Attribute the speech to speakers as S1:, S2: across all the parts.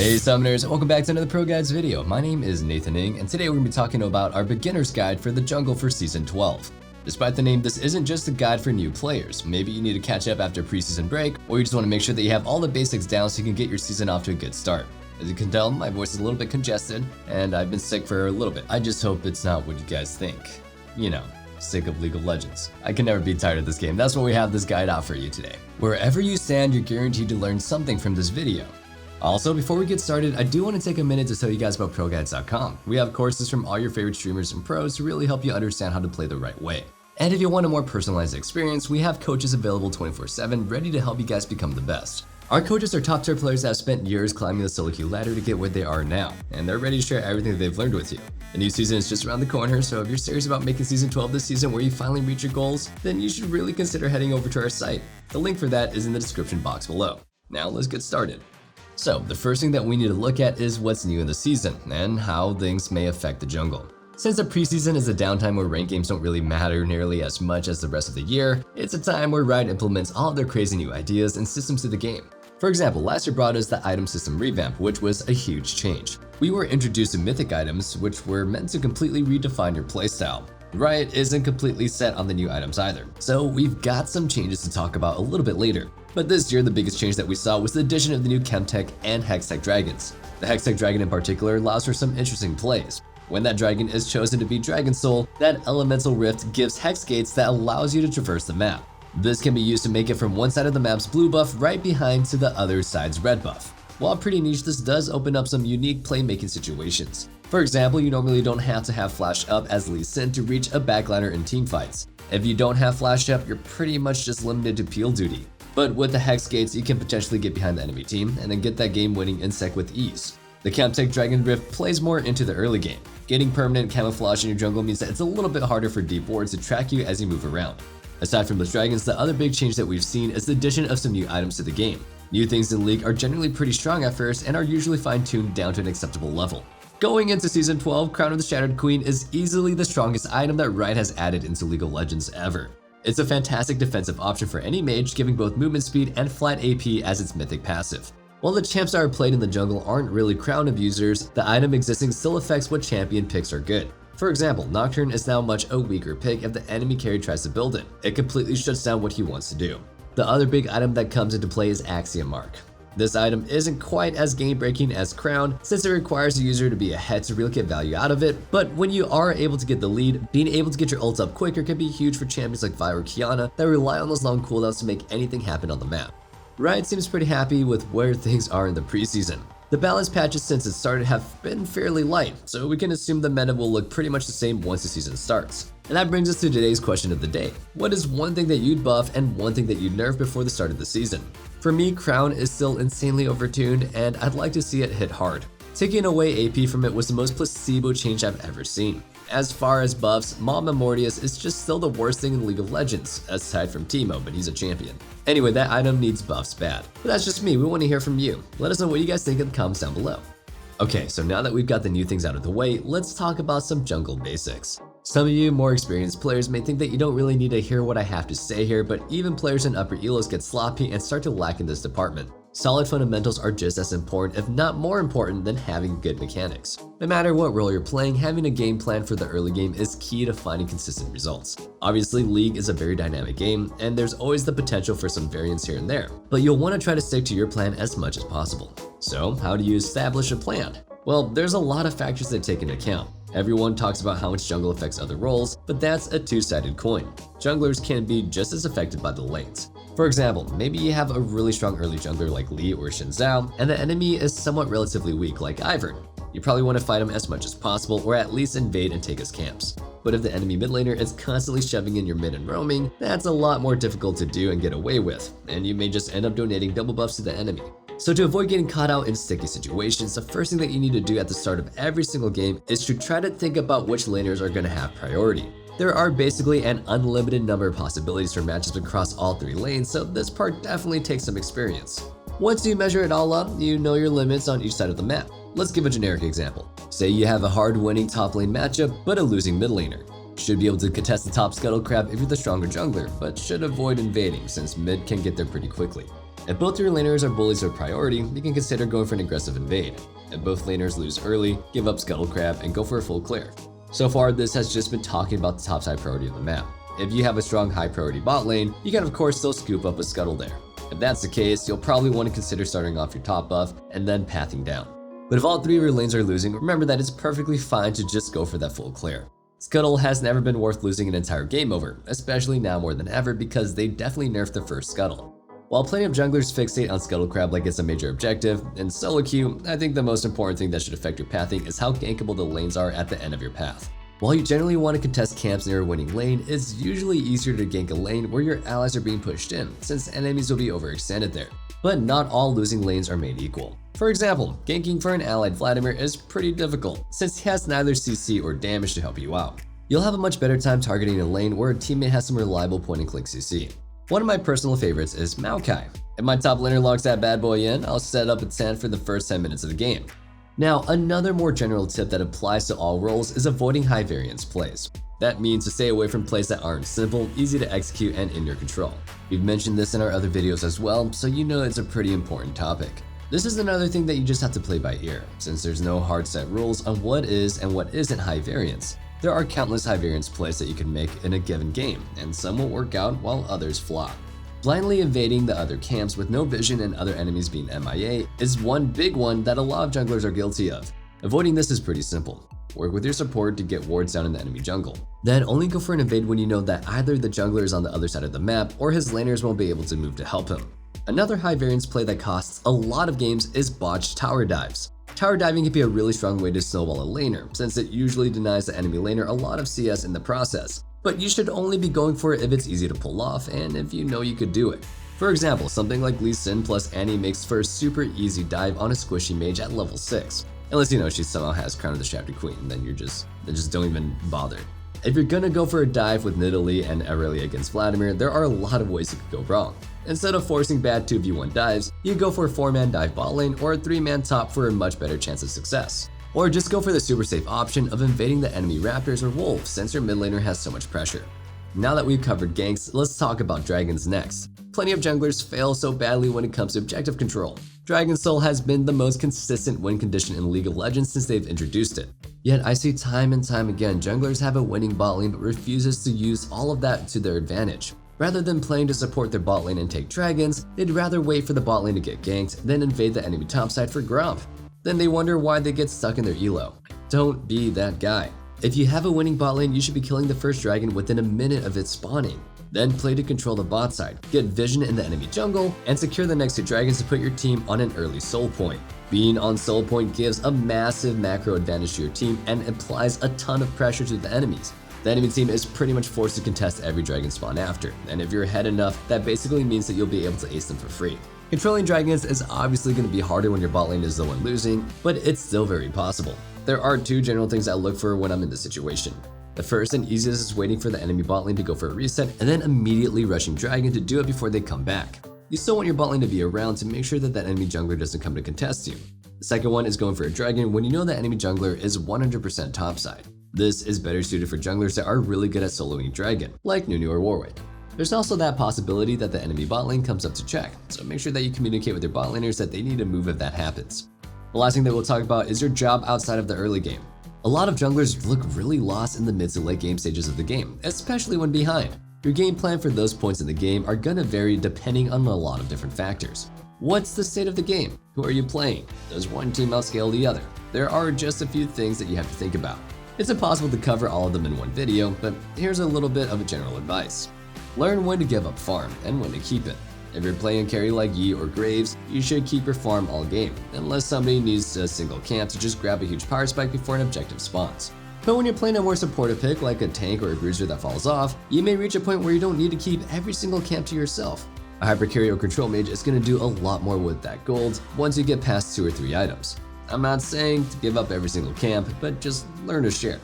S1: Hey Summoners, welcome back to another ProGuides video. My name is Nathan Ng, and today we're going to be talking about our beginner's guide for the jungle for Season 12. Despite the name, this isn't just a guide for new players. Maybe you need to catch up after preseason break, or you just want to make sure that you have all the basics down so you can get your season off to a good start. As you can tell, my voice is a little bit congested, and I've been sick for a little bit. I just hope it's not what you guys think. You know, sick of League of Legends. I can never be tired of this game. That's why we have this guide out for you today. Wherever you stand, you're guaranteed to learn something from this video. Also, before we get started, I do want to take a minute to tell you guys about ProGuides.com. We have courses from all your favorite streamers and pros to really help you understand how to play the right way. And if you want a more personalized experience, we have coaches available 24/7 ready to help you guys become the best. Our coaches are top tier players that have spent years climbing the solo queue ladder to get where they are now, and they're ready to share everything that they've learned with you. The new season is just around the corner, so if you're serious about making Season 12 this season where you finally reach your goals, then you should really consider heading over to our site. The link for that is in the description box below. Now let's get started. So, the first thing that we need to look at is what's new in the season, and how things may affect the jungle. Since the preseason is a downtime where ranked games don't really matter nearly as much as the rest of the year, it's a time where Riot implements all of their crazy new ideas and systems to the game. For example, last year brought us the item system revamp, which was a huge change. We were introduced to mythic items, which were meant to completely redefine your playstyle. Riot isn't completely set on the new items either, so we've got some changes to talk about a little bit later. But this year, the biggest change that we saw was the addition of the new CHEMTECH and HEXTECH dragons. The HEXTECH dragon in particular allows for some interesting plays. When that dragon is chosen to be Dragon Soul, that elemental rift gives hex gates that allows you to traverse the map. This can be used to make it from one side of the map's blue buff right behind to the other side's red buff. While pretty niche, this does open up some unique playmaking situations. For example, you normally don't have to have flash up as Lee Sin to reach a backliner in teamfights. If you don't have flash up, you're pretty much just limited to peel duty. But with the hex gates, you can potentially get behind the enemy team and then get that game-winning insect with ease. The CHEMTECH Dragon Rift plays more into the early game. Getting permanent camouflage in your jungle means that it's a little bit harder for deep wards to track you as you move around. Aside from those dragons, the other big change that we've seen is the addition of some new items to the game. New things in League are generally pretty strong at first and are usually fine-tuned down to an acceptable level. Going into Season 12, Crown of the Shattered Queen is easily the strongest item that Riot has added into League of Legends ever. It's a fantastic defensive option for any mage, giving both movement speed and flat AP as its mythic passive. While the champs that are played in the jungle aren't really crown abusers, the item existing still affects what champion picks are good. For example, Nocturne is now much a weaker pick if the enemy carry tries to build it. It completely shuts down what he wants to do. The other big item that comes into play is Axiom Mark. This item isn't quite as game-breaking as Crown, since it requires the user to be ahead to really get value out of it, but when you are able to get the lead, being able to get your ult up quicker can be huge for champions like Vi or Qiyana that rely on those long cooldowns to make anything happen on the map. Riot seems pretty happy with where things are in the preseason. The balance patches since it started have been fairly light, so we can assume the meta will look pretty much the same once the season starts. And that brings us to today's question of the day. What is one thing that you'd buff and one thing that you'd nerf before the start of the season? For me, Crown is still insanely overtuned, and I'd like to see it hit hard. Taking away AP from it was the most placebo change I've ever seen. As far as buffs, Maw Memorius is just still the worst thing in League of Legends, aside from Teemo, but he's a champion. Anyway, that item needs buffs bad. But that's just me, we want to hear from you. Let us know what you guys think in the comments down below. Okay, so now that we've got the new things out of the way, let's talk about some jungle basics. Some of you more experienced players may think that you don't really need to hear what I have to say here, but even players in upper elos get sloppy and start to lack in this department. Solid fundamentals are just as important, if not more important, than having good mechanics. No matter what role you're playing, having a game plan for the early game is key to finding consistent results. Obviously, League is a very dynamic game, and there's always the potential for some variance here and there, but you'll want to try to stick to your plan as much as possible. So, how do you establish a plan? Well, there's a lot of factors that take into account. Everyone talks about how much jungle affects other roles, but that's a two-sided coin. Junglers can be just as affected by the lanes. For example, maybe you have a really strong early jungler like Lee or Xin Zhao, and the enemy is somewhat relatively weak like Ivern. You probably want to fight him as much as possible, or at least invade and take his camps. But if the enemy mid laner is constantly shoving in your mid and roaming, that's a lot more difficult to do and get away with, and you may just end up donating double buffs to the enemy. So to avoid getting caught out in sticky situations, the first thing that you need to do at the start of every single game is to try to think about which laners are going to have priority. There are basically an unlimited number of possibilities for matchups across all three lanes, so this part definitely takes some experience. Once you measure it all up, you know your limits on each side of the map. Let's give a generic example. Say you have a hard-winning top lane matchup, but a losing mid laner. Should be able to contest the top scuttle crab if you're the stronger jungler, but should avoid invading since mid can get there pretty quickly. If both your laners are bullies or priority, you can consider going for an aggressive invade. If both laners lose early, give up Scuttle Crab and go for a full clear. So far, this has just been talking about the top side priority of the map. If you have a strong high priority bot lane, you can of course still scoop up a Scuttle there. If that's the case, you'll probably want to consider starting off your top buff and then pathing down. But if all three of your lanes are losing, remember that it's perfectly fine to just go for that full clear. Scuttle has never been worth losing an entire game over, especially now more than ever because they definitely nerfed the first Scuttle. While plenty of junglers fixate on Scuttle Crab like it's a major objective, in solo queue, I think the most important thing that should affect your pathing is how gankable the lanes are at the end of your path. While you generally want to contest camps near a winning lane, it's usually easier to gank a lane where your allies are being pushed in, since enemies will be overextended there. But not all losing lanes are made equal. For example, ganking for an allied Vladimir is pretty difficult, since he has neither CC or damage to help you out. You'll have a much better time targeting a lane where a teammate has some reliable point-and-click CC. One of my personal favorites is Maokai. If my top laner logs that bad boy in, I'll set up a tent for the first 10 minutes of the game. Now, another more general tip that applies to all roles is avoiding high variance plays. That means to stay away from plays that aren't simple, easy to execute, and in your control. We've mentioned this in our other videos as well, so you know it's a pretty important topic. This is another thing that you just have to play by ear, since there's no hard set rules on what is and what isn't high variance. There are countless high variance plays that you can make in a given game, and some will work out while others flop. Blindly invading the other camps with no vision and other enemies being MIA is one big one that a lot of junglers are guilty of. Avoiding this is pretty simple. Work with your support to get wards down in the enemy jungle. Then only go for an invade when you know that either the jungler is on the other side of the map or his laners won't be able to move to help him. Another high variance play that costs a lot of games is botched tower dives. Tower diving can be a really strong way to snowball a laner, since it usually denies the enemy laner a lot of CS in the process. But you should only be going for it if it's easy to pull off and if you know you could do it. For example, something like Lee Sin plus Annie makes for a super easy dive on a squishy mage at level 6. Unless you know she somehow has Crown of the Shafted Queen, then just don't even bother. If you're gonna go for a dive with Nidalee and Aurelia against Vladimir, there are a lot of ways it could go wrong. Instead of forcing bad 2v1 dives, you go for a 4-man dive bot lane or a 3-man top for a much better chance of success. Or just go for the super safe option of invading the enemy raptors or wolves since your mid laner has so much pressure. Now that we've covered ganks, let's talk about dragons next. Plenty of junglers fail so badly when it comes to objective control. Dragon Soul has been the most consistent win condition in League of Legends since they've introduced it. Yet I see time and time again junglers have a winning bot lane but refuses to use all of that to their advantage. Rather than playing to support their bot lane and take dragons, they'd rather wait for the bot lane to get ganked, then invade the enemy topside for grump. Then they wonder why they get stuck in their elo. Don't be that guy. If you have a winning bot lane, you should be killing the first dragon within a minute of it spawning. Then play to control the bot side, get vision in the enemy jungle, and secure the next 2 dragons to put your team on an early soul point. Being on soul point gives a massive macro advantage to your team and applies a ton of pressure to the enemies. The enemy team is pretty much forced to contest every dragon spawn after, and if you're ahead enough, that basically means that you'll be able to ace them for free. Controlling dragons is obviously going to be harder when your bot lane is the one losing, but it's still very possible. There are 2 general things I look for when I'm in this situation. The first and easiest is waiting for the enemy bot lane to go for a reset and then immediately rushing dragon to do it before they come back. You still want your bot lane to be around to make sure that that enemy jungler doesn't come to contest you. The second one is going for a dragon when you know the enemy jungler is 100% topside. This is better suited for junglers that are really good at soloing dragon, like Nunu or Warwick. There's also that possibility that the enemy bot lane comes up to check, so make sure that you communicate with your bot laners that they need to move if that happens. The last thing that we'll talk about is your job outside of the early game. A lot of junglers look really lost in the mid to late game stages of the game, especially when behind. Your game plan for those points in the game are gonna vary depending on a lot of different factors. What's the state of the game? Who are you playing? Does one team outscale the other? There are just a few things that you have to think about. It's impossible to cover all of them in one video, but here's a little bit of a general advice. Learn when to give up farm and when to keep it. If you're playing a carry like Yi or Graves, you should keep your farm all game, unless somebody needs a single camp to just grab a huge power spike before an objective spawns. But when you're playing a more supportive pick like a tank or a bruiser that falls off, you may reach a point where you don't need to keep every single camp to yourself. A hyper carry or control mage is going to do a lot more with that gold once you get past 2 or 3 items. I'm not saying to give up every single camp, but just learn to share.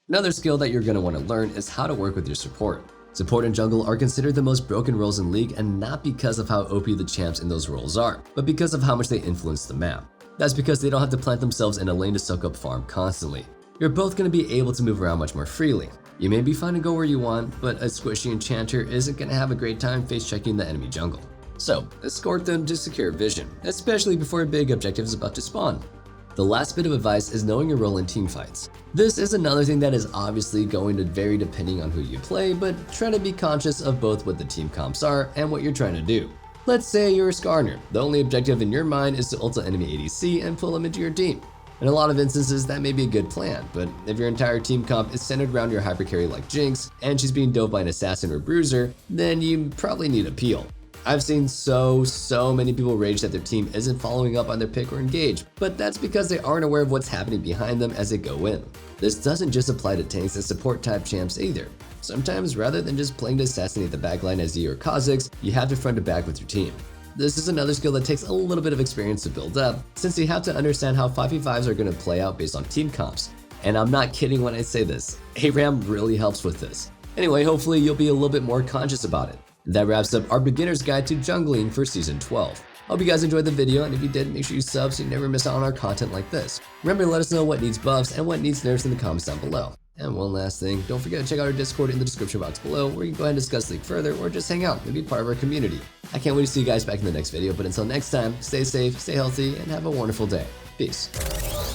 S1: Another skill that you're going to want to learn is how to work with your support. Support and jungle are considered the most broken roles in League, and not because of how OP the champs in those roles are, but because of how much they influence the map. That's because they don't have to plant themselves in a lane to soak up farm constantly. You're both going to be able to move around much more freely. You may be fine to go where you want, but a squishy enchanter isn't going to have a great time face checking the enemy jungle. So escort them to secure vision, especially before a big objective is about to spawn. The last bit of advice is knowing your role in teamfights. This is another thing that is obviously going to vary depending on who you play, but try to be conscious of both what the team comps are and what you're trying to do. Let's say you're a Skarner. The only objective in your mind is to ult an enemy ADC and pull them into your team. In a lot of instances, that may be a good plan, but if your entire team comp is centered around your hypercarry like Jinx, and she's being dove by an assassin or bruiser, then you probably need a peel. I've seen so many people rage that their team isn't following up on their pick or engage, but that's because they aren't aware of what's happening behind them as they go in. This doesn't just apply to tanks and support type champs either. Sometimes, rather than just playing to assassinate the backline as Z or Kha'Zix, you have to front to back with your team. This is another skill that takes a little bit of experience to build up, since you have to understand how 5v5s are going to play out based on team comps. And I'm not kidding when I say this, ARAM really helps with this. Anyway, hopefully you'll be a little bit more conscious about it. That wraps up our beginner's guide to jungling for Season 12. Hope you guys enjoyed the video, and if you did, make sure you sub so you never miss out on our content like this. Remember to let us know what needs buffs and what needs nerfs in the comments down below. And one last thing, don't forget to check out our Discord in the description box below, where you can go ahead and discuss League further or just hang out and be part of our community. I can't wait to see you guys back in the next video, but until next time, stay safe, stay healthy, and have a wonderful day. Peace.